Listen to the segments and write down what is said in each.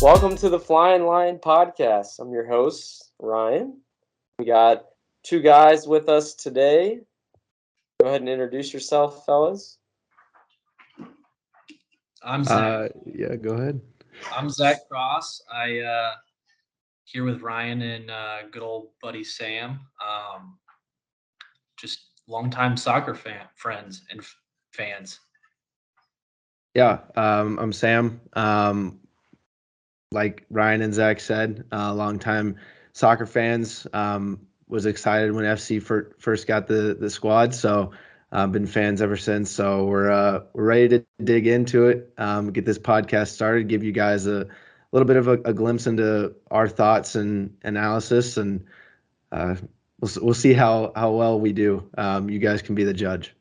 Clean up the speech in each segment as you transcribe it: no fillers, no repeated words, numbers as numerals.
Welcome to the Flyin podcast. I'm your host, Ryan. We got two guys with us today. Go ahead and introduce yourself, fellas. I'm Zach. Go ahead. I'm Zach Cross. I here with Ryan and good old buddy Sam. Just longtime soccer friends and fans. Yeah, I'm Sam. Like Ryan and Zach said, longtime soccer fans. Was excited when FC first got the squad, so been fans ever since. So we're ready to dig into it. Get this podcast started. Give you guys a little bit of a glimpse into our thoughts and analysis, and we'll see how well we do. You guys can be the judge.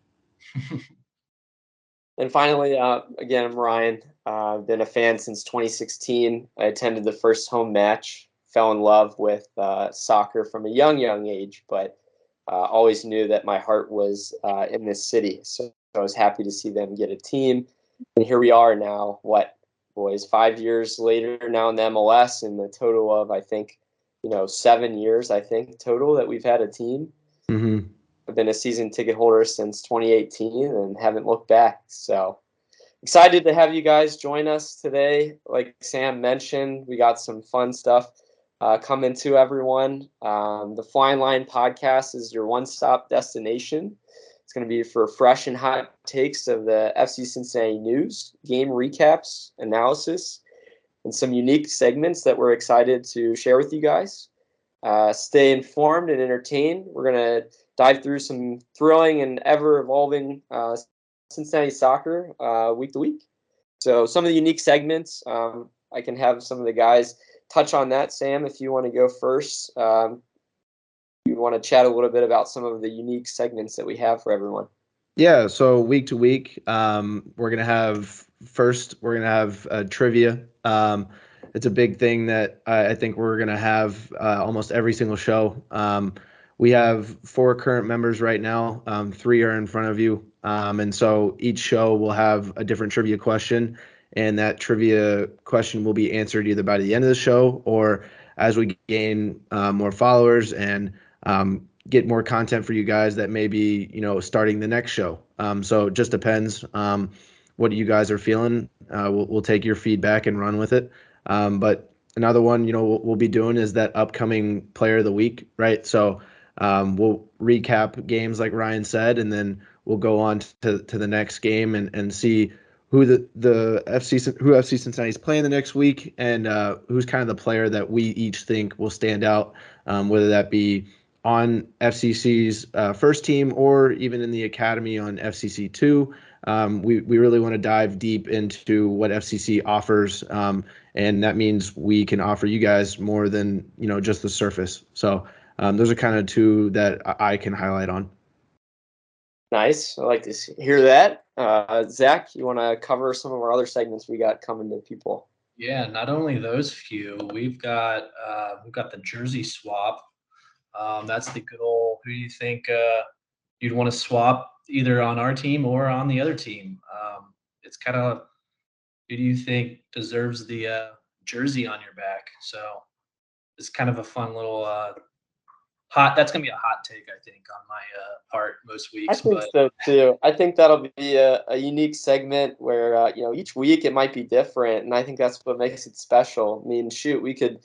And finally, again, I'm Ryan. I've been a fan since 2016. I attended the first home match, fell in love with soccer from a young age, but always knew that my heart was in this city. So I was happy to see them get a team. And here we are now, what, boys, 5 years later now in the MLS, and the total of, I think, 7 years, I think, total that we've had a team. Mm-hmm. I've been a season ticket holder since 2018 and haven't looked back. So excited to have you guys join us today. Like Sam mentioned, we got some fun stuff coming to everyone. The Flyin podcast is your one-stop destination. It's going to be for fresh and hot takes of the FC Cincinnati news, game recaps, analysis, and some unique segments that we're excited to share with you guys. Stay informed and entertained. We're going to dive through some thrilling and ever-evolving Cincinnati soccer week to week. So some of the unique segments, I can have some of the guys touch on that. Sam, if you want to go first, you want to chat a little bit about some of the unique segments that we have for everyone. Yeah, so week to week, we're gonna have trivia. It's a big thing that I think we're gonna have almost every single show. We have 4 current members right now. 3 are in front of you, and so each show will have a different trivia question, and that trivia question will be answered either by the end of the show or as we gain more followers and get more content for you guys that may be, starting the next show. So it just depends what you guys are feeling. We'll take your feedback and run with it. But another one, we'll be doing is that upcoming player of the week, right? So we'll recap games like Ryan said, and then we'll go on to the next game and see who the FC Cincinnati is playing the next week, and who's kind of the player that we each think will stand out, whether that be on FCC's first team or even in the academy on FCC2. We really want to dive deep into what FCC offers, and that means we can offer you guys more than just the surface. So those are kind of 2 that I can highlight on. Nice. I like to hear that. Zach, you want to cover some of our other segments we got coming to people? Yeah, not only those few, we've got the jersey swap. That's the good old. Who do you think you'd want to swap either on our team or on the other team? It's kind of who do you think deserves the jersey on your back? So it's kind of a fun little hot. That's gonna be a hot take, I think, on my part most I weeks. think But so too. I think that'll be a unique segment where each week it might be different, and I think that's what makes it special. I mean, shoot, we could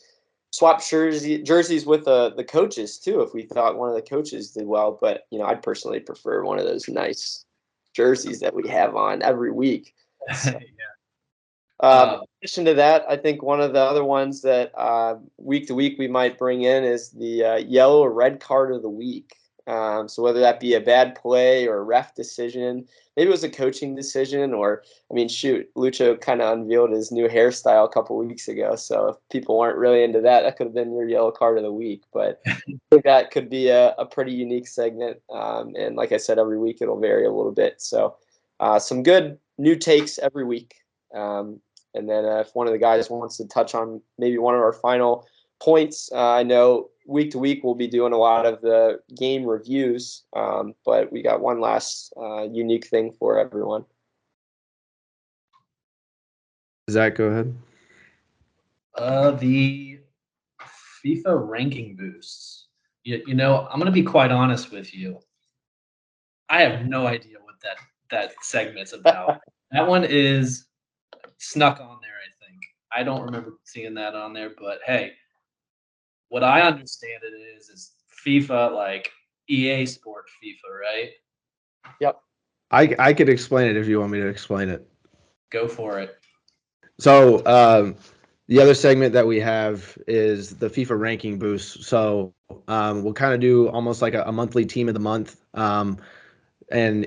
swap jerseys with the coaches too if we thought one of the coaches did well. But I'd personally prefer one of those nice jerseys that we have on every week. So, yeah, in addition to that, I think one of the other ones that week to week we might bring in is the yellow or red card of the week. So whether that be a bad play or a ref decision, maybe it was a coaching decision, or I mean, shoot, Lucho kind of unveiled his new hairstyle a couple weeks ago. So if people weren't really into that, that could have been your yellow card of the week. But I think that could be a pretty unique segment. And like I said, every week it'll vary a little bit. So some good new takes every week. And then if one of the guys wants to touch on maybe one of our final points, I know week to week we'll be doing a lot of the game reviews, but we got one last unique thing for everyone. Zach, go ahead. The FIFA ranking boosts. You know, I'm gonna be quite honest with you. I have no idea what that segment's about. That one is snuck on there, I think. I don't remember seeing that on there, but hey, what I understand it is FIFA like EA Sport FIFA, right? Yep. I could explain it if you want me to explain it. Go for it. So the other segment that we have is the FIFA ranking boost. So we'll kind of do almost like a monthly team of the month, and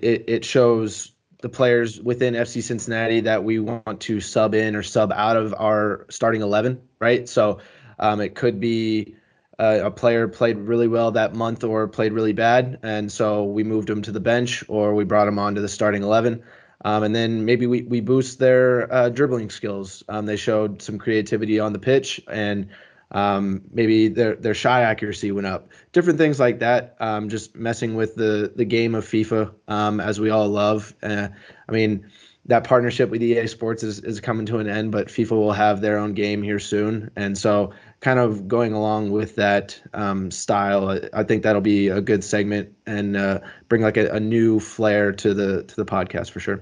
it shows the players within FC Cincinnati that we want to sub in or sub out of our starting 11, right? So it could be a player played really well that month or played really bad, and so we moved him to the bench or we brought him onto the starting 11. And then maybe we boost their dribbling skills. They showed some creativity on the pitch, and maybe their shot accuracy went up. Different things like that. Just messing with the game of FIFA, as we all love. I mean, that partnership with EA Sports is coming to an end, but FIFA will have their own game here soon, and so kind of going along with that style, I think that'll be a good segment and bring like a new flair to the podcast for sure.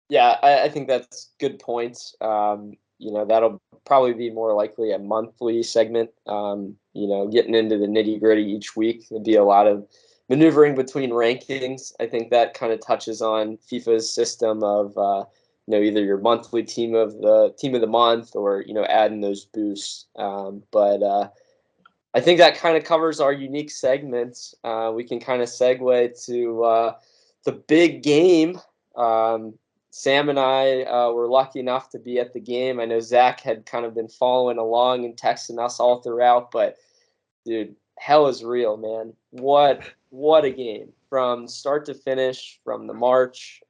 Yeah, I think that's good points. That'll probably be more likely a monthly segment. Getting into the nitty gritty each week. There'd be a lot of maneuvering between rankings. I think that kind of touches on FIFA's system of either your monthly team of the month or adding those boosts. But I think that kind of covers our unique segments. We can kind of segue to the big game. Sam and I were lucky enough to be at the game. I know Zach had kind of been following along and texting us all throughout, but dude, hell is real, man. What a game from start to finish, from the march.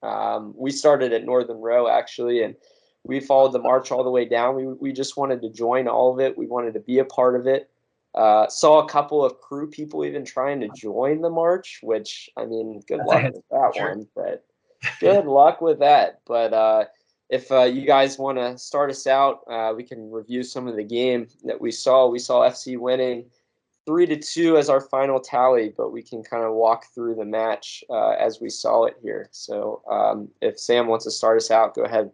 We started at Northern Row actually, and we followed the march all the way down. We just wanted to join all of it. We wanted to be a part of it. Saw a couple of crew people even trying to join the march, which I mean, good luck with that one, but. Good luck with that. But if you guys want to start us out, we can review some of the game that we saw. We saw FC winning 3-2 as our final tally, but we can kind of walk through the match as we saw it here. So if Sam wants to start us out, go ahead.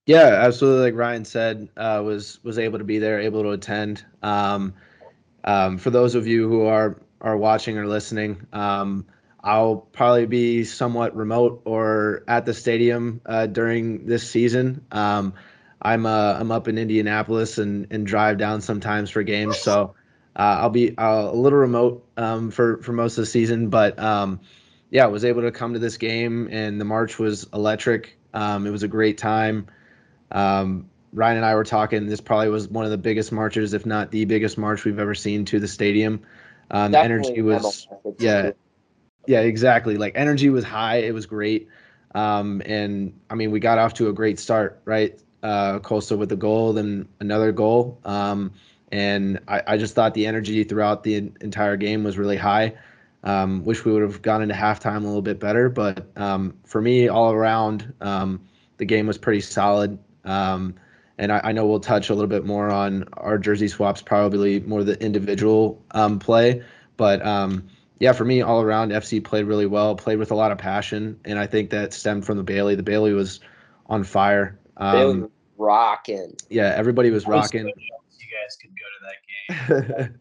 Yeah, absolutely. Like Ryan said, was able to be there, able to attend. For those of you who are watching or listening, I'll probably be somewhat remote or at the stadium during this season. I'm up in Indianapolis and drive down sometimes for games, so I'll be a little remote for most of the season. But yeah, I was able to come to this game, and the march was electric. It was a great time. Ryan and I were talking. This probably was one of the biggest marches, if not the biggest march we've ever seen to the stadium. The energy was yeah, exactly. Like energy was high. It was great. And I mean, we got off to a great start, right? Costa with a goal, then another goal. And I just thought the energy throughout the entire game was really high. Wish we would have gone into halftime a little bit better, but for me, all around, the game was pretty solid. And I know we'll touch a little bit more on our jersey swaps, probably more the individual play, but yeah, for me, all around, FC played really well, played with a lot of passion, and I think that stemmed from the Bailey. The Bailey was on fire. Bailey was rocking. Yeah, everybody was rocking. You guys could go to that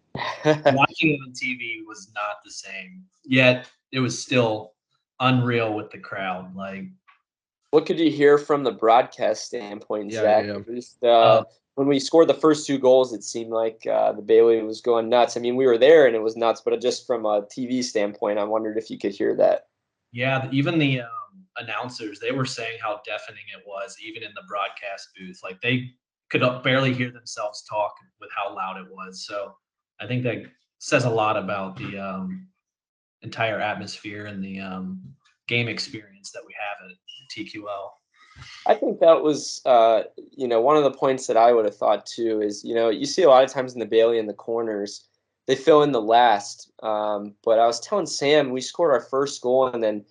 game. Watching it on TV was not the same. Yet it was still unreal with the crowd. Like, what could you hear from the broadcast standpoint, Zach? Yeah. Just, when we scored the first two goals, it seemed like the Bailey was going nuts. I mean, we were there and it was nuts, but just from a TV standpoint, I wondered if you could hear that. Yeah, even the announcers, they were saying how deafening it was, even in the broadcast booth. Like they could barely hear themselves talk with how loud it was. So I think that says a lot about the entire atmosphere and the game experience that we have at TQL. I think that was, one of the points that I would have thought too is, you see a lot of times in the Bailey in the corners, they fill in the last. But I was telling Sam, we scored our first goal and then,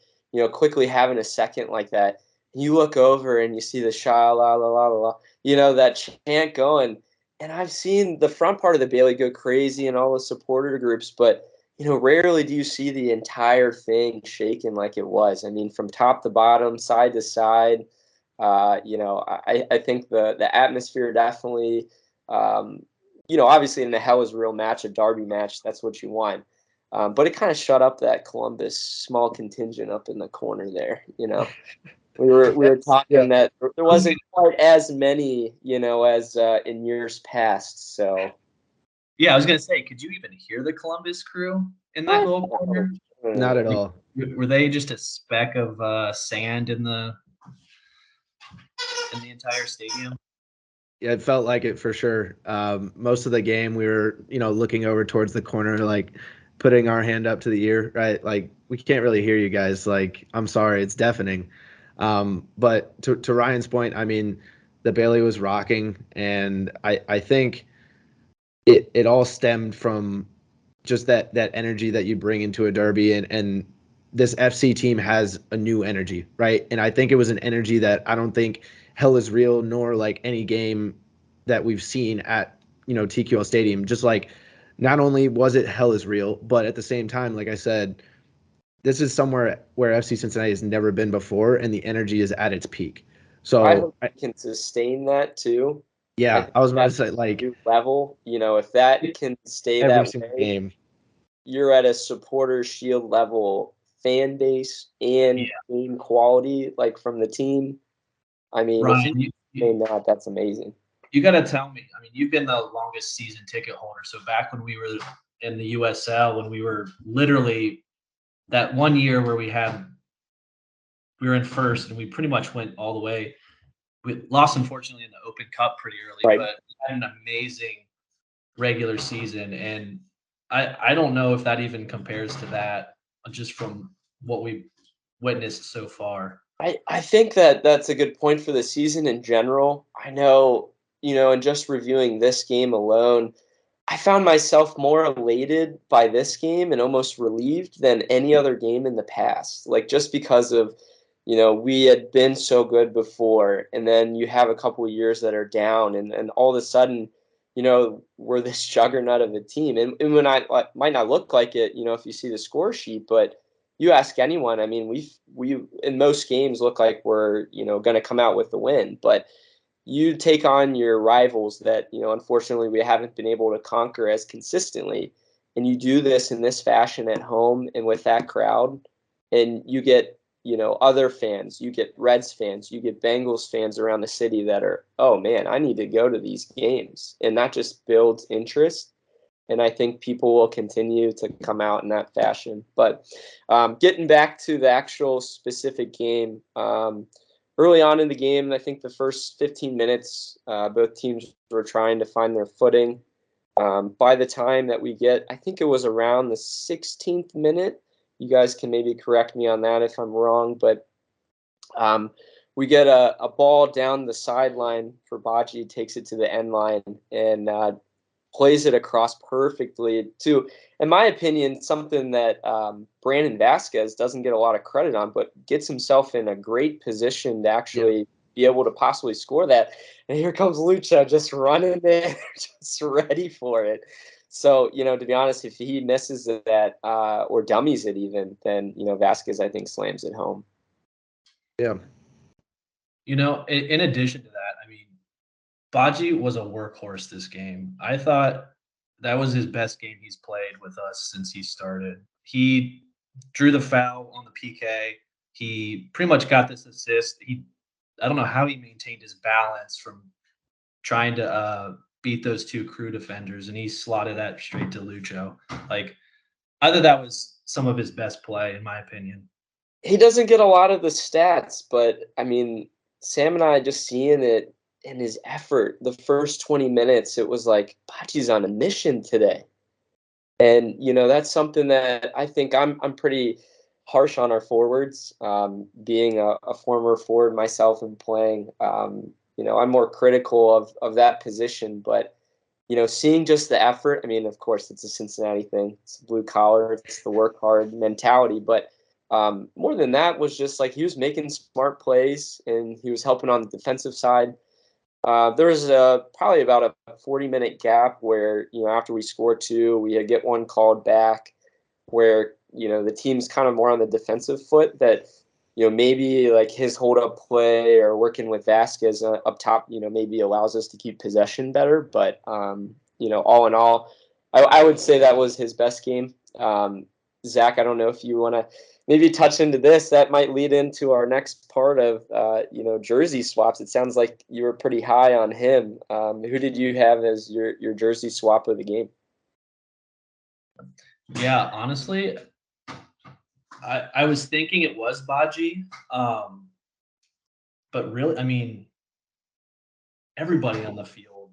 quickly having a second like that. You look over and you see the sha la la la la, that chant going. and I've seen the front part of the Bailey go crazy and all the supporter groups, but rarely do you see the entire thing shaken like it was. I mean, from top to bottom, side to side. I think the atmosphere definitely, obviously in the Hell is Real match, a derby match, that's what you want. But it kind of shut up that Columbus small contingent up in the corner there. We were Yeah. talking that there wasn't quite as many, as in years past. So Yeah, I was gonna say, could you even hear the Columbus crew in that little corner? Not at Like, all. were they just a speck of sand in the entire stadium? Yeah, it felt like it for sure. Most of the game, we were, looking over towards the corner, like putting our hand up to the ear, right? Like, we can't really hear you guys. Like, I'm sorry, it's deafening. But to Ryan's point, I mean, the Bailey was rocking, and I think it all stemmed from just that energy that you bring into a derby, and this FC team has a new energy, right? And I think it was an energy that I don't think Hell is Real nor like any game that we've seen at TQL Stadium. Just like, not only was it Hell is Real, but at the same time, like I said, this is somewhere where FC Cincinnati has never been before, and the energy is at its peak. I So hope we can sustain that too. I yeah, think I was about to that's say, a like, new level. If that can stay every that single way, game. you're at a supporter shield level fan base and Yeah, team quality, like from the team. I mean, if you Ryan, sustain that, that's amazing. you got to tell me. I mean, you've been the longest season ticket holder. So back when we were in the USL, when we were literally that one year where we were in first and we pretty much went all the way. We lost, unfortunately, in the Open Cup pretty early, Right. but we had an amazing regular season. And I don't know if that even compares to that just from what we've witnessed so far. I think that that's a good point for the season in general. I know, and just reviewing this game alone, I found myself more elated by this game and almost relieved than any other game in the past. Like, just because of, we had been so good before, and then you have a couple of years that are down, and all of a sudden, we're this juggernaut of a team. And when might not look like it, if you see the score sheet, but you ask anyone, I mean, we in most games look like we're, going to come out with the win, but you take on your rivals that, unfortunately we haven't been able to conquer as consistently, and you do this in this fashion at home and with that crowd, and you get, other fans, you get Reds fans, you get Bengals fans around the city that are, oh man, I need to go to these games, and that just builds interest. And I think people will continue to come out in that fashion. But getting back to the actual specific game, early on in the game, I think the first 15 minutes, both teams were trying to find their footing. By the time that we get, I think it was around the 16th minute. You guys can maybe correct me on that if I'm wrong, but we get a ball down the sideline for Baji, takes it to the end line, and plays it across perfectly to, in my opinion, something that Brandon Vasquez doesn't get a lot of credit on, but gets himself in a great position to actually be able to possibly score that. And here comes Lucha just running in, just ready for it. So, to be honest, if he misses that or dummies it even, then, Vasquez, I think, slams it home. Yeah. In addition to that, I mean, Baji was a workhorse this game. I thought that was his best game he's played with us since he started. He drew the foul on the PK. He pretty much got this assist. I don't know how he maintained his balance from trying to beat those two crew defenders, and he slotted that straight to Lucho. Like, I thought that was some of his best play, in my opinion. He doesn't get a lot of the stats, but I mean, Sam and I just seeing it in his effort. The first 20 minutes, it was like Bachi's on a mission today. And that's something that I think I'm pretty harsh on our forwards. Being a former forward myself and playing, I'm more critical of that position. But seeing just the effort. I mean, of course, it's a Cincinnati thing. It's blue collar. It's the work hard mentality. But more than that was just like he was making smart plays and he was helping on the defensive side. There was probably about a 40-minute gap where, after we scored two, we get one called back where, the team's kind of more on the defensive foot that, maybe like his hold up play or working with Vasquez up top, maybe allows us to keep possession better. But, all in all, I would say that was his best game. Zach, I don't know if you want to maybe touch into this. That might lead into our next part of, jersey swaps. It sounds like you were pretty high on him. Who did you have as your jersey swap of the game? Yeah, honestly, I was thinking it was Baji, but really, I mean, everybody on the field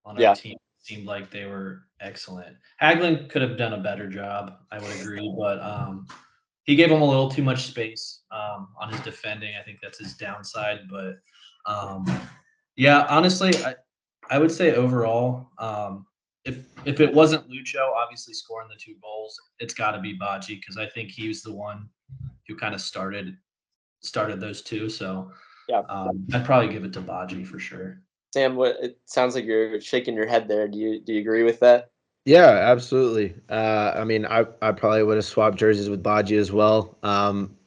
on our Yeah. team seemed like they were excellent. Haglin could have done a better job, I would agree, but he gave him a little too much space on his defending. I think that's his downside, but yeah, honestly, I would say overall, if it wasn't Lucho obviously scoring the two goals, it's got to be Baji because I think he was the one who kind of started those two. So Yeah. I'd probably give it to Baji for sure. Sam, it sounds like you're shaking your head there. Do you agree with that? Yeah, absolutely. I mean, I probably would have swapped jerseys with Baji as well.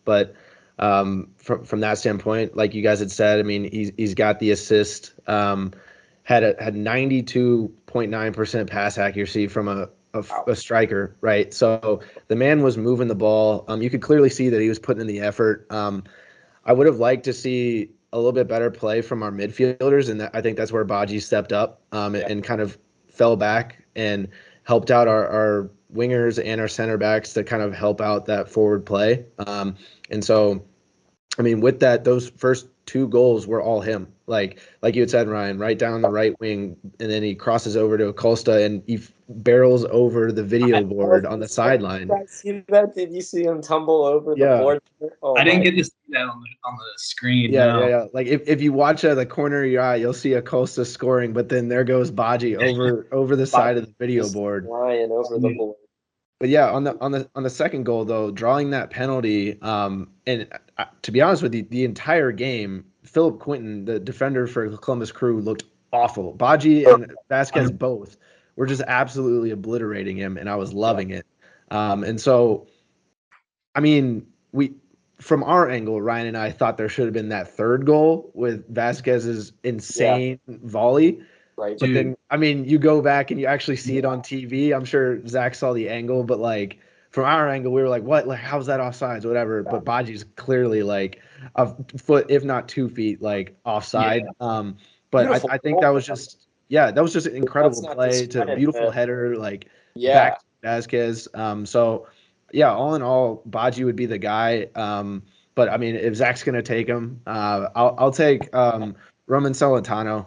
But from that standpoint, like you guys had said, I mean, he's got the assist. Had 92.9% pass accuracy from a striker, right? So the man was moving the ball. You could clearly see that he was putting in the effort. I would have liked to see a little bit better play from our midfielders, and I think that's where Baji stepped up and kind of fell back and helped out our wingers and our center backs to kind of help out that forward play. And so, I mean, with that, those first two goals were all him. Like you had said, Ryan, right down the right wing, and then he crosses over to Acosta and he barrels over the video board on the sideline. Did you see that? Did you see him tumble over the board? Oh, I didn't get to see that on the screen. Yeah, no. yeah. Like if you watch the corner of your eye, you'll see Acosta scoring, but then there goes Baji over the side of the video board, flying over the board. But yeah, on the second goal though, drawing that penalty, and to be honest with you, the entire game, Philip Quinton, the defender for Columbus Crew, looked awful. Baji and Vasquez both were just absolutely obliterating him, and I was loving it. And so, I mean, from our angle, Ryan and I thought there should have been that third goal with Vasquez's insane volley. Right. But then, I mean, you go back and you actually see it on TV. I'm sure Zach saw the angle, but like from our angle, we were like, "What? Like, how's that offsides? Whatever." But Baji's clearly like a foot, if not 2 feet, like offside. But I think that was just that was just an incredible play to a beautiful header, like back to Vasquez. So yeah, all in all, Baji would be the guy. But I mean, if Zach's gonna take him, I'll take Roman Celentano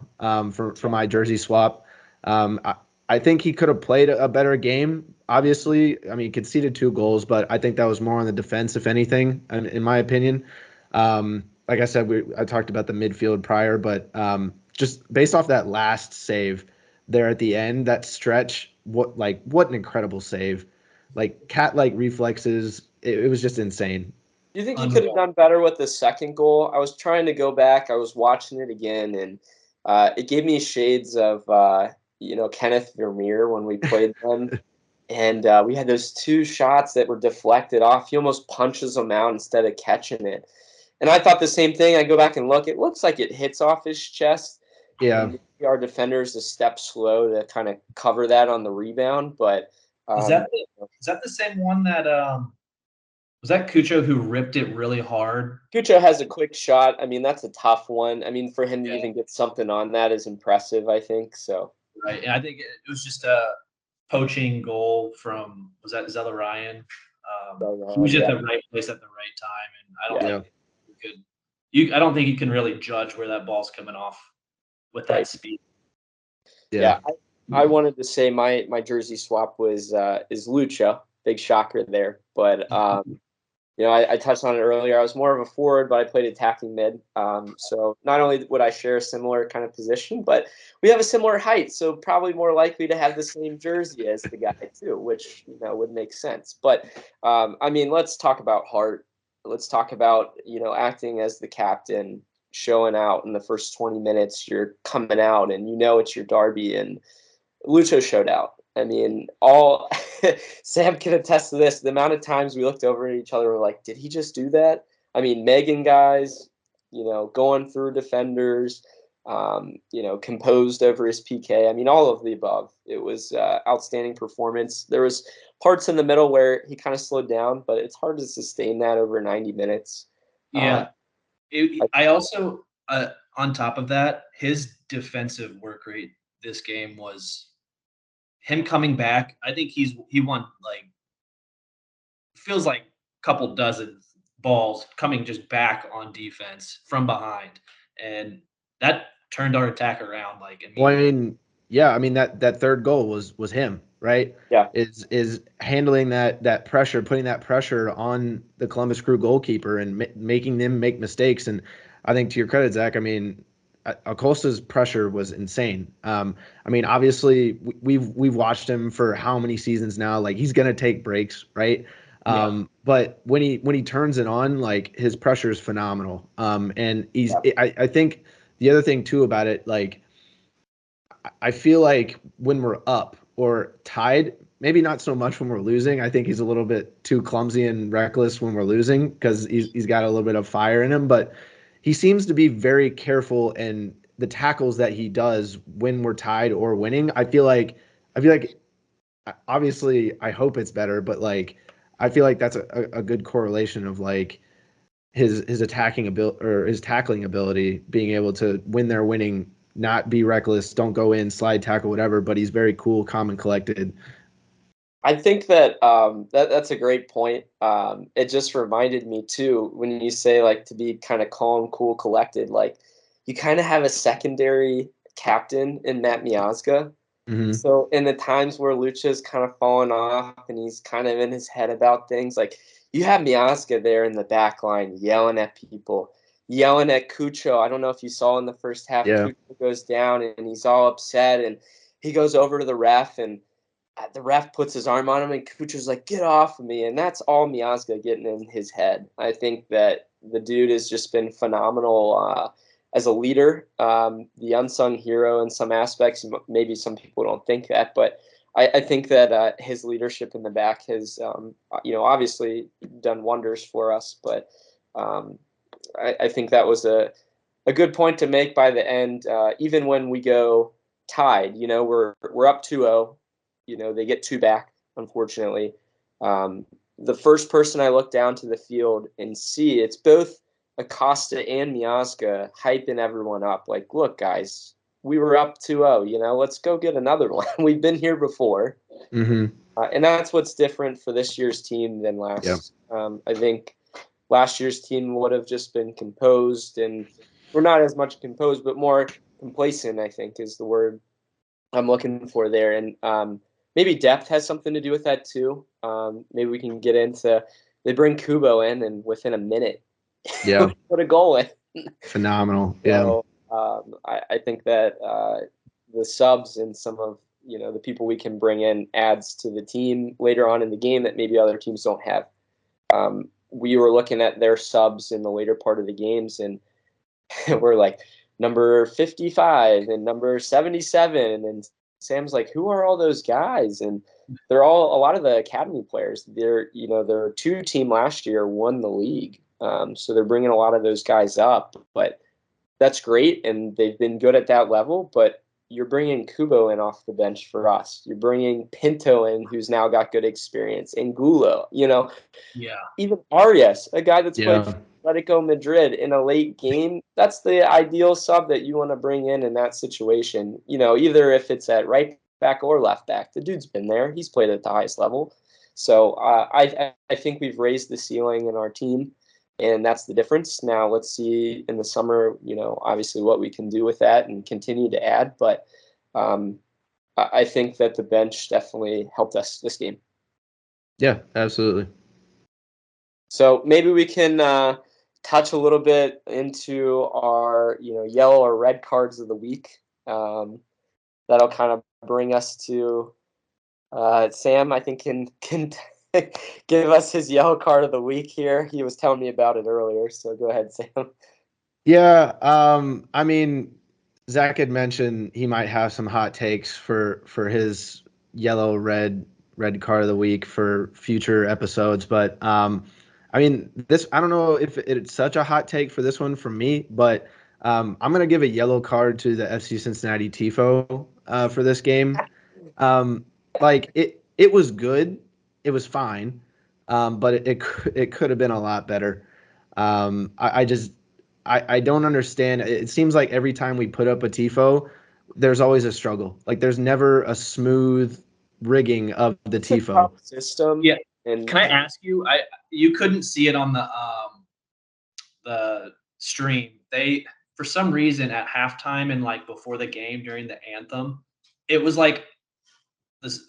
for my jersey swap. I think he could have played a better game. Obviously, I mean, he conceded 2 goals, but I think that was more on the defense, if anything, in my opinion. Like I said, I talked about the midfield prior, but just based off that last save there at the end, that stretch, what an incredible save! Like cat-like reflexes, it was just insane. Do you think he could have done better with the second goal? I was trying to go back. I was watching it again, and it gave me shades of Kenneth Vermeer when we played them. And we had those 2 shots that were deflected off. He almost punches them out instead of catching it. And I thought the same thing. I go back and look. It looks like it hits off his chest. Yeah. Our defender's a step slow to kind of cover that on the rebound. But is that the same one that was that Cucho who ripped it really hard? Cucho has a quick shot. I mean, that's a tough one. I mean, for him to even get something on that is impressive, I think. So right, and I think it was just a poaching goal from Zella Ryan. He was at the right place at the right time, and I don't think you could. I don't think you can really judge where that ball's coming off with that speed. Yeah, I wanted to say my jersey swap was is Lucha. Big shocker there, but I touched on it earlier. I was more of a forward, but I played attacking mid. So not only would I share a similar kind of position, but we have a similar height, so probably more likely to have the same jersey as the guy too, which would make sense. But I mean, let's talk about heart. Let's talk about acting as the captain, showing out in the first 20 minutes. You're coming out and you know it's your derby, and Lucho showed out. I mean, all Sam can attest to this. The amount of times we looked over at each other, we're like, did he just do that? I mean, Megan guys, going through defenders, composed over his PK. I mean, all of the above. It was outstanding performance. There was parts in the middle where he kind of slowed down, but it's hard to sustain that over 90 minutes. Yeah. I also, on top of that, his defensive work rate this game was him coming back. I think he won feels like a couple dozen balls coming just back on defense from behind, and that turned our attack around immediately. Well, I mean, yeah, I mean that third goal was him, right? Yeah. Is handling that pressure, putting that pressure on the Columbus Crew goalkeeper and making them make mistakes. And I think, to your credit, Zach, I mean, Acosta's pressure was insane. I mean, obviously we've watched him for how many seasons now? Like, he's gonna take breaks, right? But when he turns it on, like, his pressure is phenomenal. And I think the other thing too about it, like, I feel like when we're up or tied, maybe not so much when we're losing. I think he's a little bit too clumsy and reckless when we're losing because he's got a little bit of fire in him. But he seems to be very careful, and the tackles that he does when we're tied or winning, I feel like obviously I hope it's better, but like I feel like that's a good correlation of like his attacking ability or his tackling ability, being able to when they're winning, not be reckless, don't go in, slide tackle, whatever, but he's very cool, calm, and collected. I think that that's a great point. It just reminded me too, when you say like to be kind of calm, cool, collected, like you kind of have a secondary captain in Matt Miazga. Mm-hmm. So in the times where Lucha's kind of fallen off and he's kind of in his head about things, like you have Miazga there in the back line yelling at people, yelling at Cucho. I don't know if you saw in the first half, Yeah. Cucho goes down and he's all upset and he goes over to the ref and the ref puts his arm on him and Kuchar's like, get off of me. And that's all Miazga getting in his head. I think that the dude has just been phenomenal as a leader, the unsung hero in some aspects. Maybe some people don't think that, but I think that his leadership in the back has, obviously done wonders for us. But I think that was a good point to make by the end. Even when we go tied, we're up 2-0. They get two back, unfortunately. The first person I look down to the field and see, it's both Acosta and Miazga hyping everyone up. Like, look, guys, we were up 2-0. Let's go get another one. We've been here before. Mm-hmm. And that's what's different for this year's team than last. Yeah. I think last year's team would have just been composed, and we're not as much composed, but more complacent, I think, is the word I'm looking for there. And maybe depth has something to do with that too. Maybe we can get into. They bring Kubo in, and within a minute, Yeah, put a goal in. phenomenal. So I think that the subs and some of the people we can bring in adds to the team later on in the game that maybe other teams don't have. We were looking at their subs in the later part of the games, and we're like number 55 and number 77, and Sam's like, who are all those guys? And they're all a lot of the academy players. Their two team last year won the league, so they're bringing a lot of those guys up. But that's great, and they've been good at that level. But you're bringing Kubo in off the bench for us. You're bringing Pinto in, who's now got good experience, and Gulo. Even Arias, a guy that's played for Atletico Madrid in a late game. That's the ideal sub that you want to bring in that situation. Either if it's at right back or left back. The dude's been there. He's played at the highest level. So I think we've raised the ceiling in our team, and that's the difference. Now let's see in the summer, obviously what we can do with that and continue to add. But I think that the bench definitely helped us this game. Yeah, absolutely. So maybe we can touch a little bit into our, yellow or red cards of the week. That'll kind of bring us to Sam. I think can give us his yellow card of the week here. He was telling me about it earlier, so go ahead, Sam. Yeah, I mean, Zach had mentioned he might have some hot takes for his yellow red card of the week for future episodes, but I mean, this I don't know if it's such a hot take for this one from me, but I'm gonna give a yellow card to the FC Cincinnati tifo for this game. Um, like it was good, it was fine, but it could have been a lot better. I just I don't understand. It seems like every time we put up a tifo, there's always a struggle. Like there's never a smooth rigging of the It's a tough tifo. system. Yeah. And Can I ask you? You couldn't see it on the stream. They for some reason at halftime and like before the game during the anthem, it was like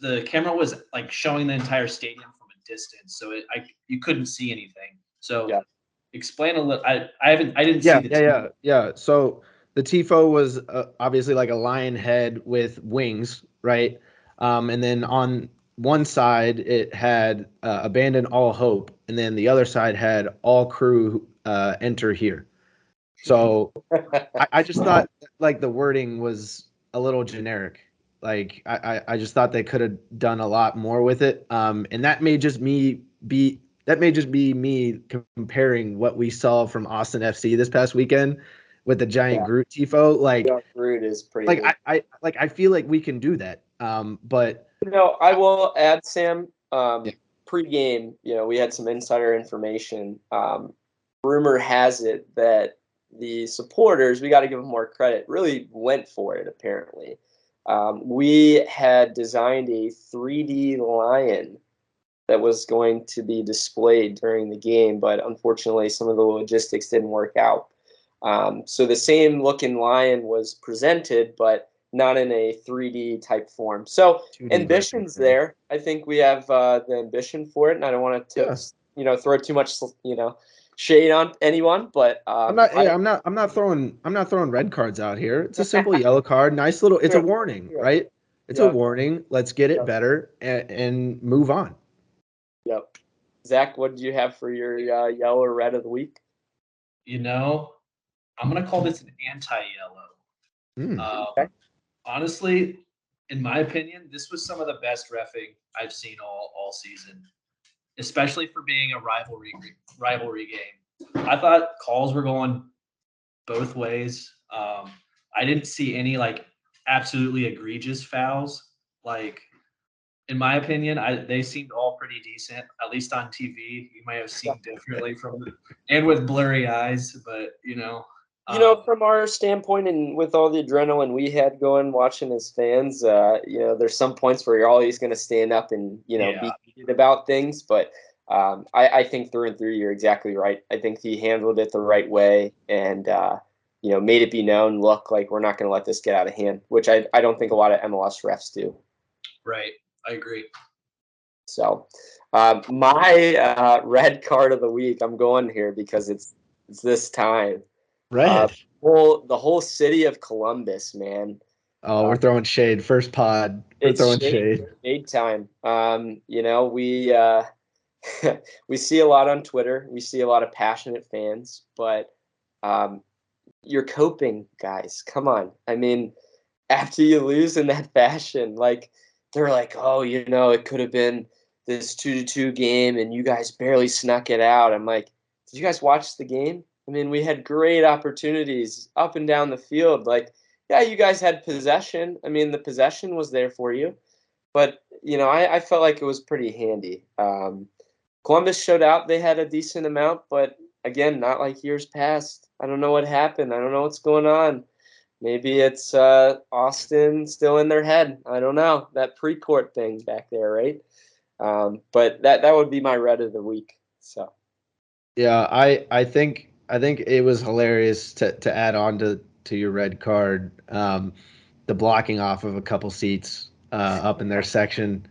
the camera was like showing the entire stadium from a distance, so you couldn't see anything. So yeah, explain a little. I didn't see Yeah, the yeah, team. yeah. So the tifo was obviously like a lion head with wings, right? And then on one side it had abandon all hope, and then the other side had all crew enter here. So I just thought like the wording was a little generic. Like I just thought they could have done a lot more with it. And that may just be me comparing what we saw from Austin FC this past weekend with the giant yeah, Groot tifo. Young Root is pretty Like good. I feel like we can do that. But I will add, Sam, yeah, pre-game, we had some insider information. Rumor has it that the supporters, we got to give them more credit, really went for it, apparently. We had designed a 3D lion that was going to be displayed during the game, but unfortunately, some of the logistics didn't work out. So the same looking lion was presented, but not in a 3D type form. So 2D version. ambition's there. I think we have the ambition for it, and I don't want to, Yeah. throw too much, shade on anyone. But I'm not throwing red cards out here. It's a simple yellow card. Nice little it's a Sure, warning, sure. right? It's a Yep, warning. Let's get it yep, better and move on. yep. Zach, what did you have for your yellow or red of the week? I'm gonna call this an anti-yellow. Mm. Okay. Honestly, in my opinion, this was some of the best reffing I've seen all season, especially for being a rivalry game. I thought calls were going both ways. I didn't see any like absolutely egregious fouls. Like in my opinion, they seemed all pretty decent, at least on TV. You might have seen differently from and with blurry eyes, but From our standpoint and with all the adrenaline we had going watching as fans, there's some points where you're always going to stand up and, yeah, be heated about things. But I think through and through, you're exactly right. I think he handled it the right way and, made it be known, look, like we're not going to let this get out of hand, which I don't think a lot of MLS refs do. right. I agree. So my red card of the week, I'm going here because it's this time. Uh, Red. the whole city of Columbus, man. Oh, Uh, we're throwing shade. First pod. We're it's throwing shade. shade time. We we see a lot on Twitter. We see a lot of passionate fans, but um, you're coping, guys. Come on. I mean, after you lose in that fashion, like they're like, oh, it could have been this 2-2 game, and you guys barely snuck it out. I'm like, did you guys watch the game? I mean, we had great opportunities up and down the field. Like, yeah, you guys had possession. I mean, the possession was there for you, but I felt like it was pretty handy. Columbus showed out; they had a decent amount, but again, not like years past. I don't know what happened. I don't know what's going on. Maybe it's Austin still in their head. I don't know. That pre-court thing back there, right? But that would be my red of the week. So Yeah, I think it was hilarious to add on to your red card. The blocking off of a couple seats up in their section.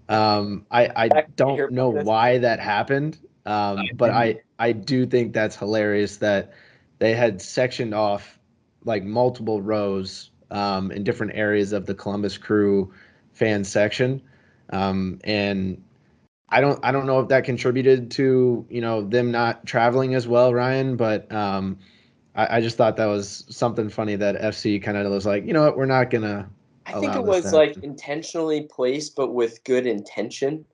I back to don't hear know about this. why that happened, but I do think that's hilarious that they had sectioned off like multiple rows in different areas of the Columbus Crew fan section, and I don't know if that contributed to them not traveling as well, Ryan, but I just thought that was something funny that FC kind of was like, you know what, we're not gonna I think allow it this to was like happen. intentionally placed, but with good intention.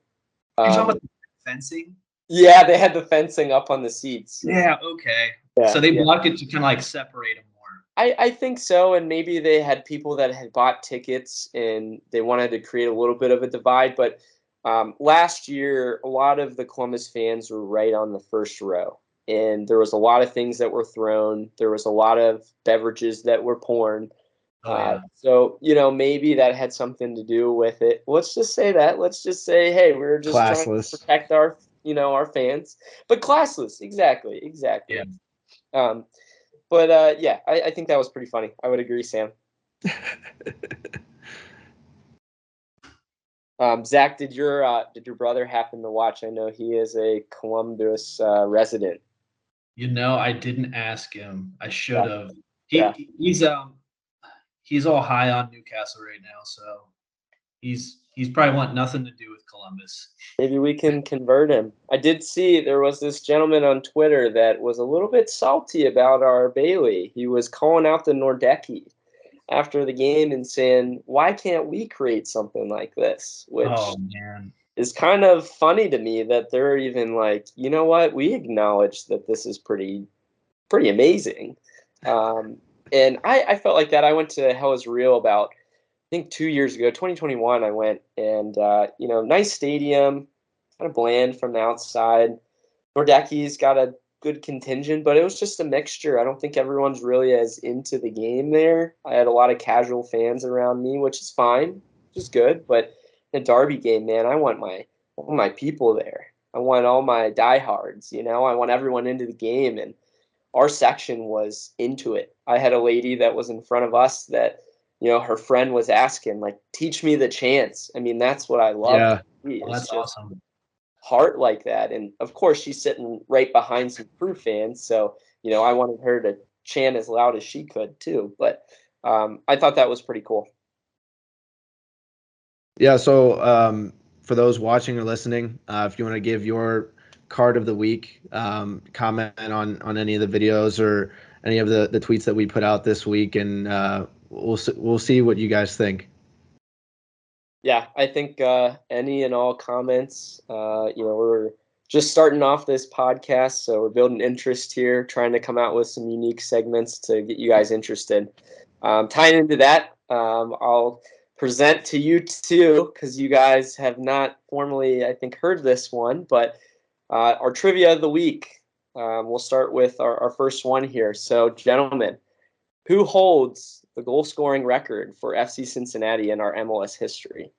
You're talking Um, about the fencing? yeah, they had the fencing up on the seats. Yeah, okay. So Yeah, they yeah. blocked it to kind of like separate them more. I think so, and maybe they had people that had bought tickets and they wanted to create a little bit of a divide. But last year, a lot of the Columbus fans were right on the first row, and there was a lot of things that were thrown. There was a lot of beverages that were poured. Oh yeah. So maybe that had something to do with it. Let's just say that. Let's just say, hey, we're just trying to Classless. protect our fans, but classless. Exactly, Yeah. exactly. Um, but yeah, I think that was pretty funny. I would agree, Sam. Zach, did your brother happen to watch? I know he is a Columbus resident. I didn't ask him. I should Yeah, have. yeah. He's all high on Newcastle right now, so he's probably want nothing to do with Columbus. Maybe we can convert him. I did see there was this gentleman on Twitter that was a little bit salty about our Bailey. He was calling out the Nordecki after the game and saying, "Why can't we create something like this?" Which Oh man. is kind of funny to me that they're even like, you know what? We acknowledge that this is pretty amazing. Um, and I felt like that. I went to Hell is Real about I think 2 years ago, 2021. I went and nice stadium, kind of bland from the outside. Nordecki's got a good contingent, but it was just a mixture. I don't think everyone's really as into the game there. I had a lot of casual fans around me, which is fine, which is good. But in a Derby game, man, I want all my people there. I want all my diehards. I want everyone into the game, and our section was into it. I had a lady that was in front of us that her friend was asking, like, teach me the chants. I mean, that's what I love to Yeah. see, Oh, is that's just awesome. heart like that. And of course, she's sitting right behind some Crew fans, so I wanted her to chant as loud as she could too. But I thought that was pretty cool. Yeah, so for those watching or listening, if you want to give your card of the week, comment on any of the videos or any of the tweets that we put out this week, and we'll see what you guys think. Yeah, I think any and all comments. We're just starting off this podcast, so we're building interest here, trying to come out with some unique segments to get you guys interested. Tying into that, I'll present to you too, because you guys have not formally, I think, heard this one, but our trivia of the week. We'll start with our first one here. So, gentlemen, who holds the goal scoring record for FC Cincinnati in our MLS history?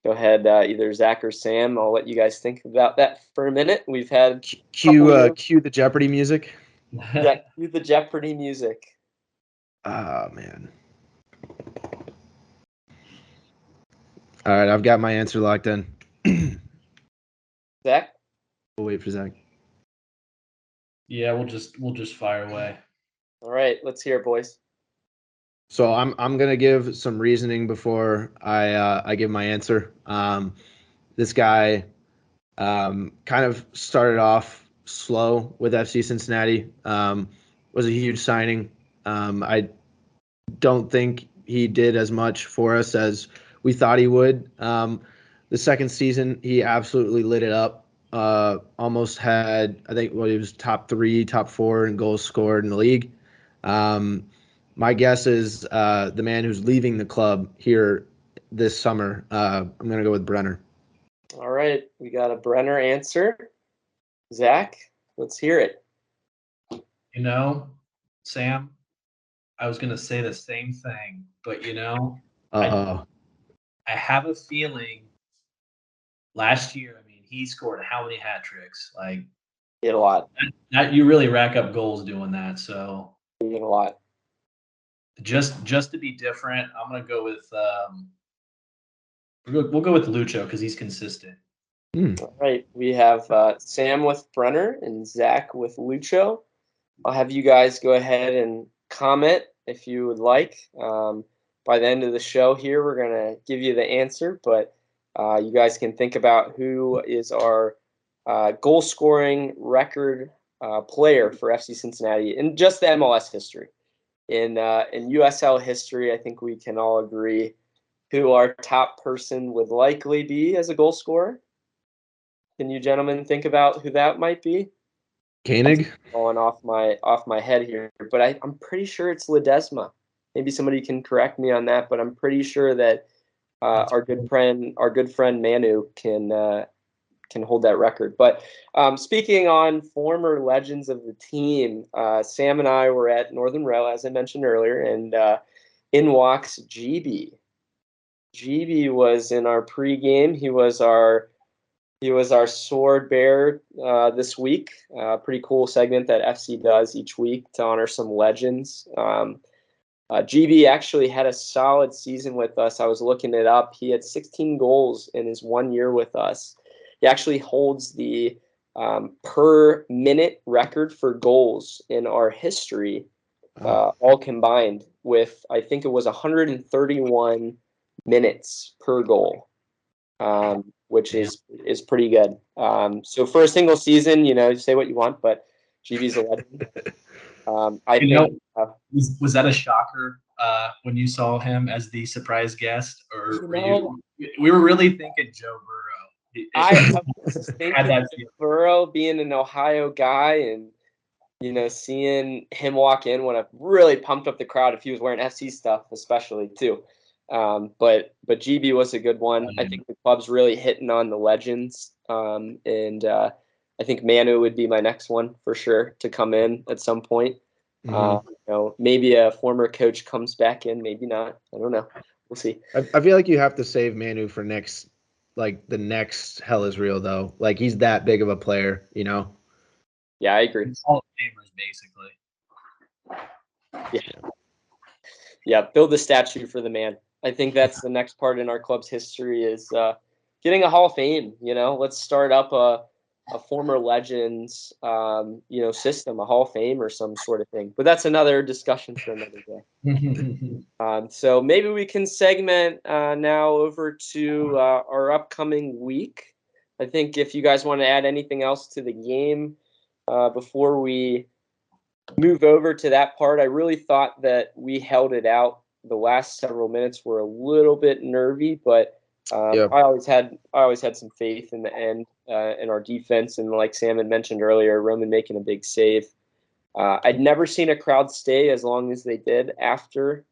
Go ahead, either Zach or Sam. I'll let you guys think about that for a minute. We've had a couple years. Cue the Jeopardy music. Yeah, cue the Jeopardy music. Oh man. All right, I've got my answer locked in. Zach? We'll wait for Zach. Yeah, we'll just fire away. All right, let's hear it, boys. So I'm gonna give some reasoning before I give my answer. This guy kind of started off slow with FC Cincinnati. Was a huge signing. I don't think he did as much for us as we thought he would. The second season, he absolutely lit it up. Almost had, I think, he was top 3, top 4 in goals scored in the league. My guess is the man who's leaving the club here this summer. I'm going to go with Brenner. All right, we got a Brenner answer. Zach, let's hear it. Sam, I was gonna say the same thing, but Uh-oh. I have a feeling last year, I mean, he scored how many hat tricks? Like He had a lot. that you really rack up goals doing that. So He had a lot. just to be different, I'm gonna go with we'll go with Lucho because he's consistent. All right, we have Sam with Brenner and Zach with Lucho. I'll have you guys go ahead and comment if you would like. By the end of the show here, we're going to give you the answer, but you guys can think about who is our goal scoring record player for FC Cincinnati in just the MLS history. In USL history, I think we can all agree who our top person would likely be as a goal scorer. Can you gentlemen think about who that might be? Koenig? Going off my head here, but I'm pretty sure it's Ledesma. Maybe somebody can correct me on that, but I'm pretty sure that our good friend Manu can hold that record. But speaking on former legends of the team, Sam and I were at Northern Row, as I mentioned earlier, and in walks GB. GB was in our pregame. He was our sword bearer this week. Pretty cool segment that FC does each week to honor some legends. GB actually had a solid season with us. I was looking it up. He had 16 goals in his 1 year with us. He actually holds the per minute record for goals in our history, all combined, with I think it was 131 minutes per goal. Which is pretty good. So for a single season, you say what you want, but GB's a legend. I think. Was that a shocker when you saw him as the surprise guest, or we were really thinking Joe Burrow? I was thinking Burrow being an Ohio guy, and seeing him walk in would have really pumped up the crowd if he was wearing FC stuff, especially too. But GB was a good one. I think the club's really hitting on the legends, and I think Manu would be my next one for sure to come in at some point. Maybe a former coach comes back in, maybe not. I don't know. We'll see. I feel like you have to save Manu for the next Hell is Real, though. Like, he's that big of a player, Yeah, I agree. Hall of Famers, basically. Yeah, build a statue for the man. I think that's the next part in our club's history is getting a Hall of Fame. Let's start up a former legends, system, a Hall of Fame or some sort of thing. But that's another discussion for another day. So maybe we can segment now over to our upcoming week. I think if you guys want to add anything else to the game before we move over to that part, I really thought that we held it out. The last several minutes were a little bit nervy, but I always had some faith in the end in our defense, and like Sam had mentioned earlier, Roman making a big save. I'd never seen a crowd stay as long as they did after.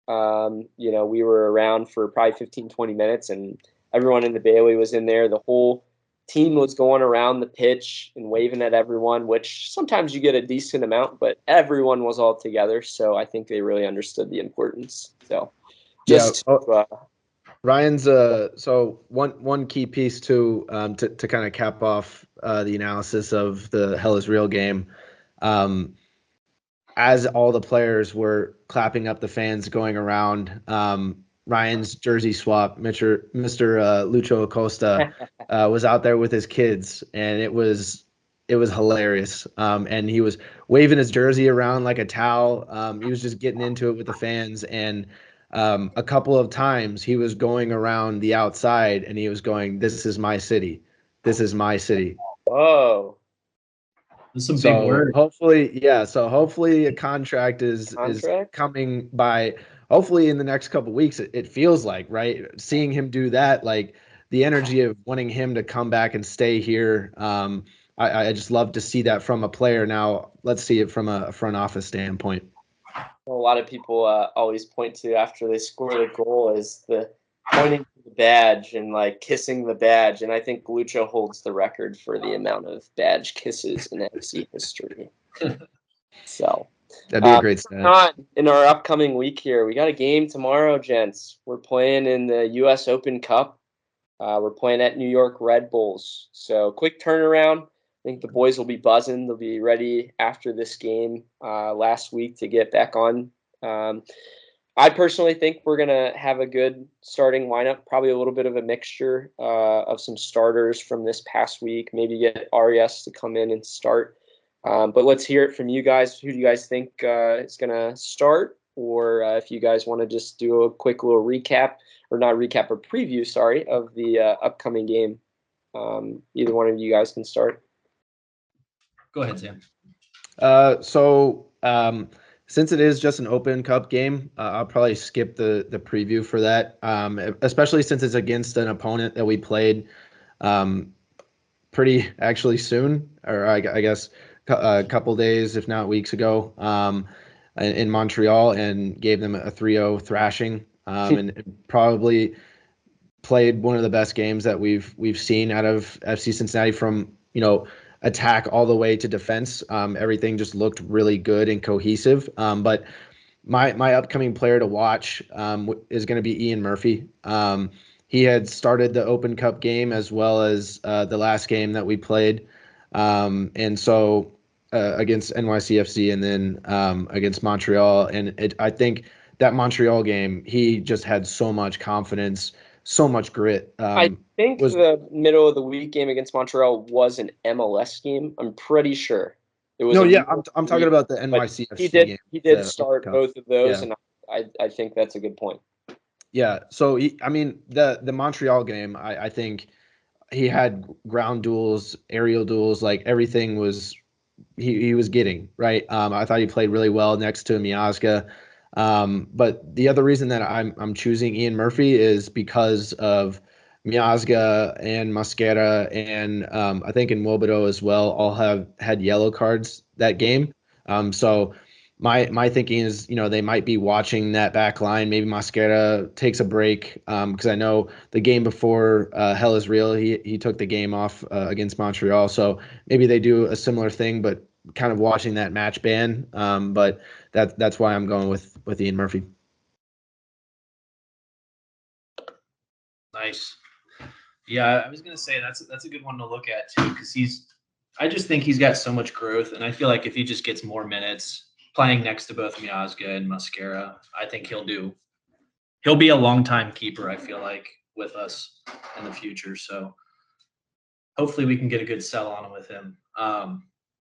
We were around for probably 15, 20 minutes, and everyone in the Bailey was in there. The whole team was going around the pitch and waving at everyone, which sometimes you get a decent amount, but everyone was all together. So I think they really understood the importance. So Ryan's so one key piece to kind of cap off the analysis of the Hell is Real game. As all the players were clapping up the fans going around, Ryan's jersey swap, Mr. Lucho Acosta, was out there with his kids, and it was hilarious. And he was waving his jersey around like a towel. He was just getting into it with the fans, and a couple of times he was going around the outside, and he was going, "This is my city. This is my city." Whoa. There's some big words. Hopefully a contract is coming by. Hopefully in the next couple of weeks. It feels like, right? Seeing him do that, like the energy of wanting him to come back and stay here. I just love to see that from a player. Now let's see it from a front office standpoint. A lot of people always point to after they score the goal is the pointing to the badge and like kissing the badge, and I think Lucho holds the record for the amount of badge kisses in FC history. So that'd be a great stat. In our upcoming week here, we got a game tomorrow, gents. We're playing in the U.S. Open Cup. We're playing at New York Red Bulls. So quick turnaround. I think the boys will be buzzing. They'll be ready after this game last week to get back on. I personally think we're going to have a good starting lineup, probably a little bit of a mixture of some starters from this past week, maybe get Arias to come in and start. But let's hear it from you guys. Who do you guys think is going to start? Or if you guys want to just do a quick little recap, or not recap, or preview, sorry, of the upcoming game. Either one of you guys can start. Go ahead, Sam. Since it is just an Open Cup game, I'll probably skip the preview for that, especially since it's against an opponent that we played pretty actually soon, or I guess a couple days, if not weeks ago, in Montreal, and gave them a 3-0 thrashing, and probably played one of the best games that we've seen out of FC Cincinnati from, attack all the way to defense. Everything just looked really good and cohesive. But my upcoming player to watch is going to be Ian Murphy. He had started the Open Cup game as well as the last game that we played. And so against NYCFC and then against Montreal. And I think that Montreal game, he just had so much confidence, so much grit. I think the middle of the week game against Montreal was an MLS game. I'm pretty sure it was. No, yeah, I'm talking about the NYCFC game. He did start both of those, yeah. And I think that's a good point. Yeah. So the Montreal game, I think he had ground duels, aerial duels, like everything was he was getting right. I thought he played really well next to Miazga. But the other reason that I'm choosing Ian Murphy is because of Miazga and Mosquera and I think in Nwobodo as well all have had yellow cards that game. So my thinking is, they might be watching that back line. Maybe Mosquera takes a break because I know the game before Hell is Real, he took the game off against Montreal. So maybe they do a similar thing, but kind of watching that match ban. But that's why I'm going with Ian Murphy. Nice. Yeah, I was gonna say that's a good one to look at too, because I just think he's got so much growth, and I feel like if he just gets more minutes playing next to both Miazga and Mosquera, I think he'll be a long-time keeper, I feel like, with us in the future. So hopefully we can get a good sell on him with him.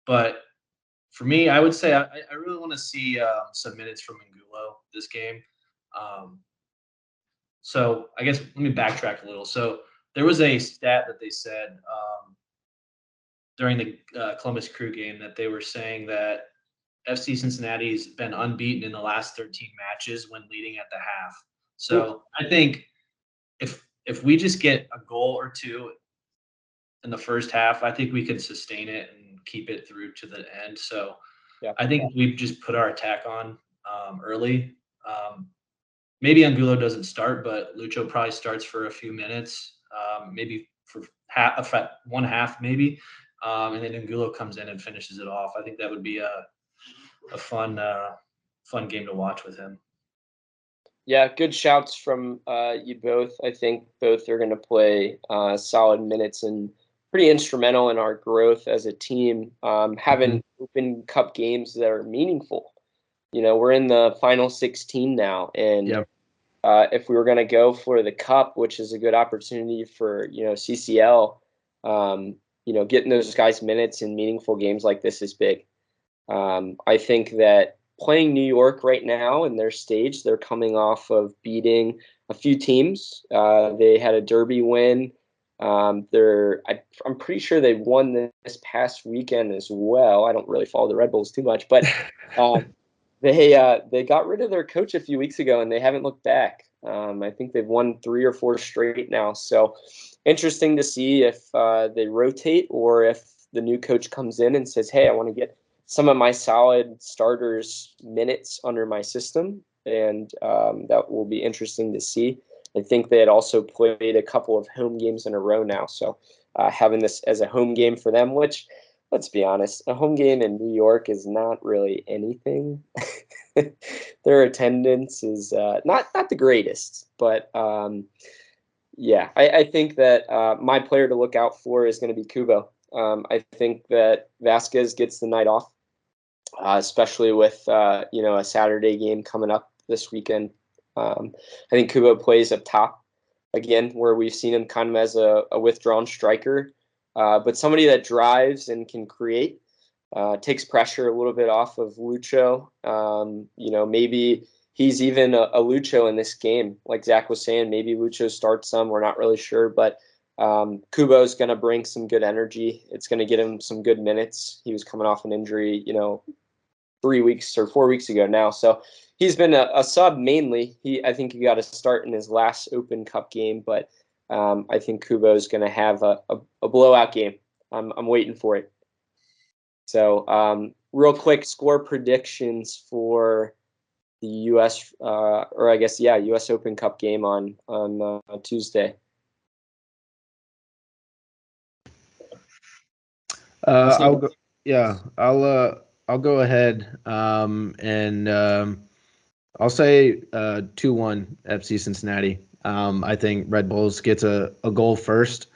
But for me, I would say I really want to see some minutes from Angulo this game. So I guess let me backtrack a little. So there was a stat that they said during the Columbus Crew game that they were saying that FC Cincinnati's been unbeaten in the last 13 matches when leading at the half. So I think if we just get a goal or two in the first half, I think we can sustain it and keep it through to the end. So yeah. I think we've just put our attack on early. Maybe Angulo doesn't start, but Lucho probably starts for a few minutes, maybe for one half maybe, and then Angulo comes in and finishes it off. I think that would be a fun game to watch with him. Yeah, good shouts from you both. I think both are going to play solid minutes and pretty instrumental in our growth as a team, having Open Cup games that are meaningful. We're in the final 16 now, and if we were going to go for the Cup, which is a good opportunity for CCL, getting those guys minutes in meaningful games like this is big. I think that playing New York right now in their stage, they're coming off of beating a few teams. They had a derby win. I'm pretty sure they won this past weekend as well. I don't really follow the Red Bulls too much, but they got rid of their coach a few weeks ago and they haven't looked back. I think they've won 3 or 4 straight now. So interesting to see if they rotate or if the new coach comes in and says, hey, I want to get some of my solid starters minutes under my system. And that will be interesting to see. I think they had also played a couple of home games in a row now. So having this as a home game for them, which, let's be honest, a home game in New York is not really anything. Their attendance is not the greatest, but I think that my player to look out for is going to be Kubo. I think that Vasquez gets the night off, especially with a Saturday game coming up this weekend. I think Kubo plays up top again, where we've seen him kind of as a withdrawn striker, but somebody that drives and can create, takes pressure a little bit off of Lucho. Maybe he's even a Lucho in this game. Like Zach was saying, maybe Lucho starts some. We're not really sure, but Kubo's going to bring some good energy. It's going to get him some good minutes. He was coming off an injury, 3 weeks or 4 weeks ago now. So he's been a sub mainly. I think he got a start in his last Open Cup game, but I think Kubo's going to have a blowout game. I'm waiting for it. So real quick score predictions for the U.S. U.S. Open Cup game on Tuesday. I'll go. Yeah, I'll go ahead and I'll say 2-1 FC Cincinnati. I think Red Bulls gets a goal first,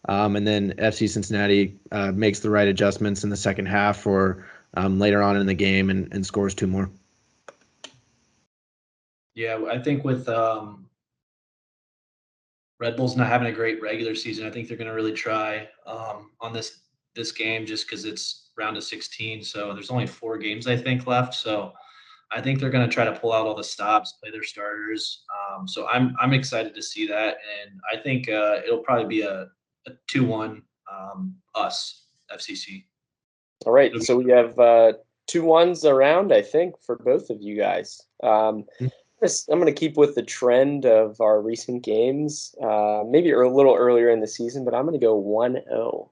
and then FC Cincinnati makes the right adjustments in the second half or later on in the game and scores 2 more. Yeah, I think with Red Bulls not having a great regular season, I think they're going to really try on this game just because it's round of 16. So there's only 4 games I think left. So I think they're going to try to pull out all the stops, play their starters. So I'm excited to see that, and I think it'll probably be a 2-1 us FCC. All right, so we have 2-1s around, I think, for both of you guys. I'm going to keep with the trend of our recent games, maybe a little earlier in the season, but I'm going to go 1-0.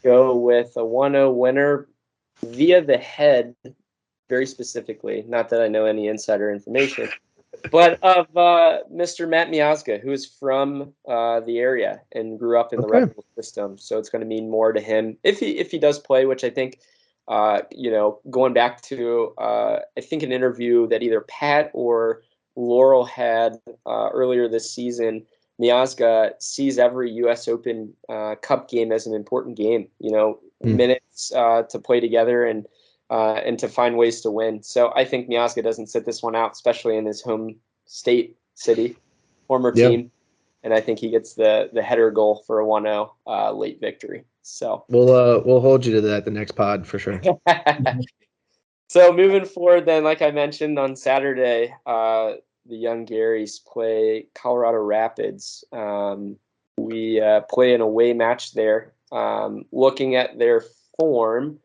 Go with a 1-0 winner via the head, very specifically. Not that I know any insider information, but of Mr. Matt Miazga, who is from the area and grew up in the Red Bull system. So it's going to mean more to him if he does play, which I think, going back to I think an interview that either Pat or Laurel had earlier this season, Miazga sees every U.S. Open Cup game as an important game. Minutes to play together and to find ways to win. So I think Miazga doesn't sit this one out, especially in his home city, former team. And I think he gets the header goal for a 1-0 late victory. So we'll hold you to that the next pod for sure. So moving forward, then, like I mentioned on Saturday, the Young Garys play Colorado Rapids. We play an away match there. Looking at their form,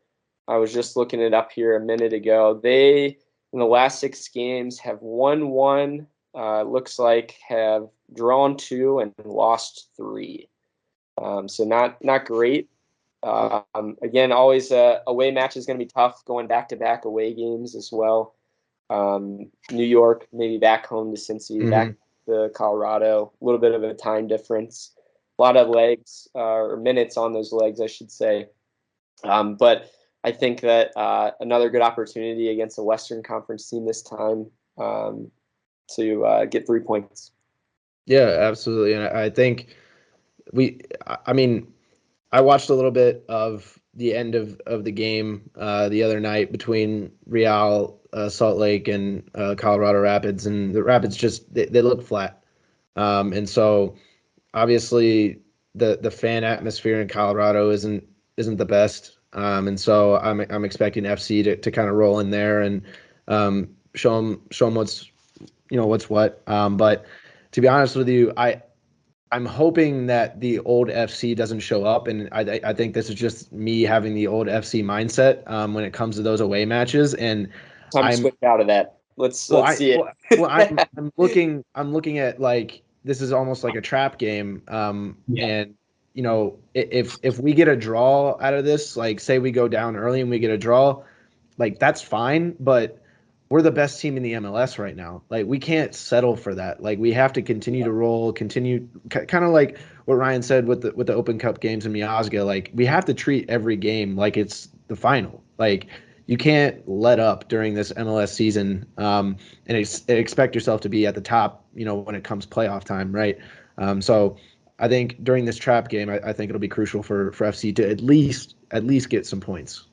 I was just looking it up here a minute ago. They, in the last 6 games, have won 1, looks like have drawn 2 and lost 3. So not great. Again, always away match is going to be tough, going back-to-back away games as well. New York, maybe back home to Cincy, back to Colorado, a little bit of a time difference. A lot of legs, or minutes on those legs, I should say. But I think that another good opportunity against a Western Conference team this time to get 3 points. Yeah, absolutely. And I think I watched a little bit of the end of the game the other night between Real Salt Lake and Colorado Rapids, and the Rapids just they look flat. And so obviously the fan atmosphere in Colorado isn't the best. And so I'm expecting FC to kind of roll in there and show them what's what. But to be honest with you, I'm hoping that the old FC doesn't show up, and I think this is just me having the old FC mindset when it comes to those away matches. And time to switch out of that. Let's see it. I'm looking at like this is almost like a trap game. And if we get a draw out of this, like say we go down early and we get a draw, like that's fine, but we're the best team in the MLS right now. Like we can't settle for that. Like we have to continue to roll, kind of like what Ryan said with the Open Cup games in Miazga. Like we have to treat every game like it's the final. Like you can't let up during this MLS season and expect yourself to be at the top, when it comes playoff time, right? So I think during this trap game, I think it'll be crucial for FC to at least get some points.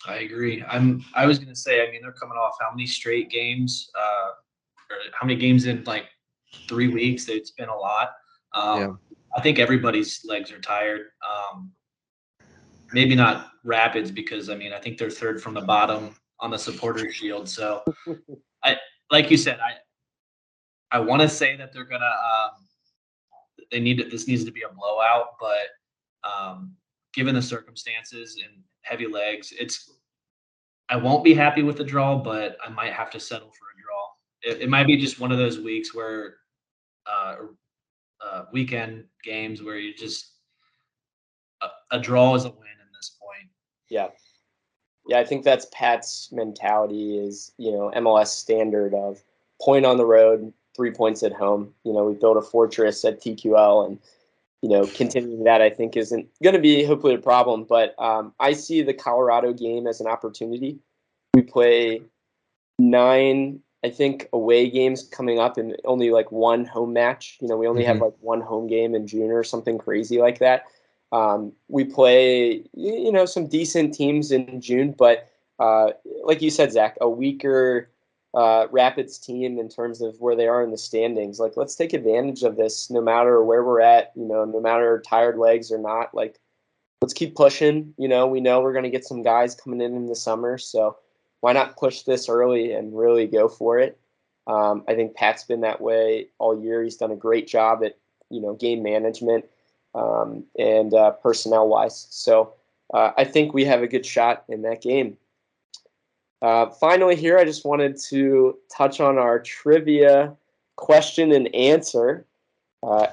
I agree. I was going to say, they're coming off how many straight games, or how many games in like 3 weeks? It's been a lot. I think everybody's legs are tired. Maybe not Rapids because, I think they're third from the bottom on the supporter shield. So like you said, I want to say that they're going to this needs to be a blowout, but given the circumstances and heavy legs, I won't be happy with the draw, but I might have to settle for a draw. It might be just one of those weeks where weekend games where you just a draw is a win in this point. Yeah. Yeah, I think that's Pat's mentality is, MLS standard of point on the road, 3 points at home. We built a fortress at TQL, and, continuing that I think isn't going to be hopefully a problem. But I see the Colorado game as an opportunity. We play 9, I think, away games coming up and only like one home match. We only have like one home game in June or something crazy like that. We play, some decent teams in June, but like you said, Zach, a weaker Rapids team in terms of where they are in the standings. Like, let's take advantage of this no matter where we're at, no matter tired legs or not. Like, let's keep pushing. We know we're going to get some guys coming in the summer, so why not push this early and really go for it? I think Pat's been that way all year. He's done a great job at, game management. And personnel-wise. So I think we have a good shot in that game. Finally here, I just wanted to touch on our trivia question and answer.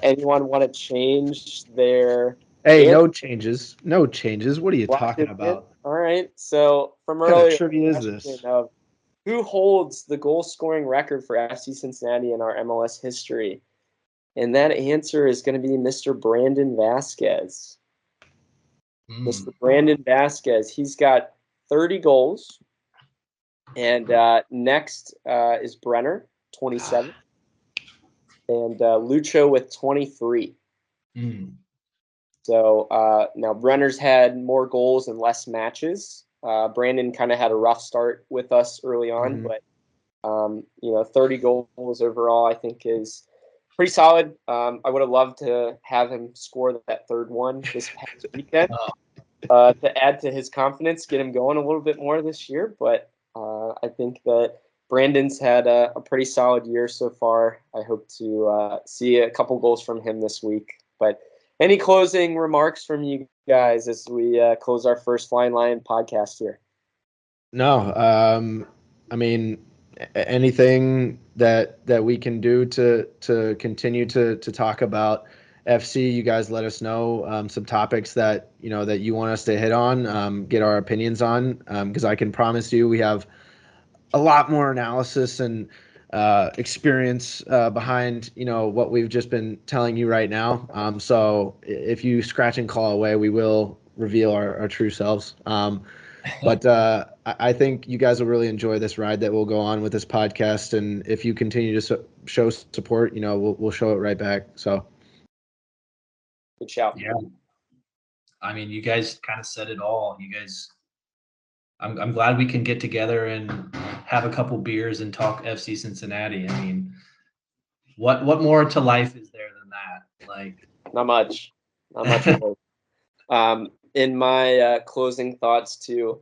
Anyone want to change their Hey, answer? no changes. No changes. What are you talking about? All right. So from What kind of earlier, trivia is this? of who holds the goal-scoring record for FC Cincinnati in our MLS history? And that answer is going to be Mr. Brandon Vasquez. Mr. Brandon Vasquez. He's got 30 goals. And next is Brenner, 27. And Lucho with 23. So now Brenner's had more goals and less matches. Brandon kind of had a rough start with us early on, but 30 goals overall I think is pretty solid. I would have loved to have him score that third one this past weekend to add to his confidence, get him going a little bit more this year. But I think that Brandon's had a pretty solid year so far. I hope to see a couple goals from him this week. But any closing remarks from you guys as we close our first Flyin Lion podcast here? No, I mean, anything that we can do to continue to talk about FC, you guys let us know some topics that that you want us to hit on, get our opinions on, because I can promise you we have a lot more analysis and experience behind what we've just been telling you right now. So if you scratch and claw away, we will reveal our true selves. But I think you guys will really enjoy this ride that will go on with this podcast, and if you continue to show support, we'll show it right back. So, good shout. Yeah, I mean, you guys kind of said it all. You guys, I'm glad we can get together and have a couple beers and talk FC Cincinnati. I mean, what more to life is there than that? Like, not much more. In my closing thoughts too,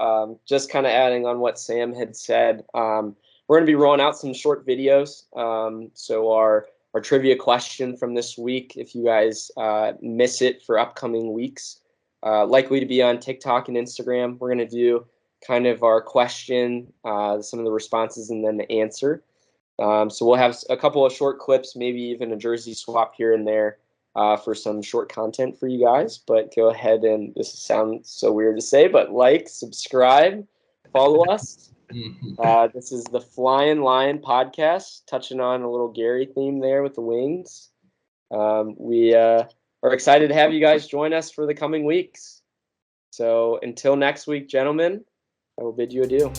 just kind of adding on what Sam had said, we're going to be rolling out some short videos. So our trivia question from this week, if you guys miss it for upcoming weeks, likely to be on TikTok and Instagram. We're going to do kind of our question, some of the responses, and then the answer. So we'll have a couple of short clips, maybe even a jersey swap here and there. For some short content for you guys, but go ahead and, this sounds so weird to say, but like, subscribe, follow us. This is the Flyin Lion podcast, touching on a little Gary theme there with the wings. We are excited to have you guys join us for the coming weeks. So until next week, gentlemen, I will bid you adieu.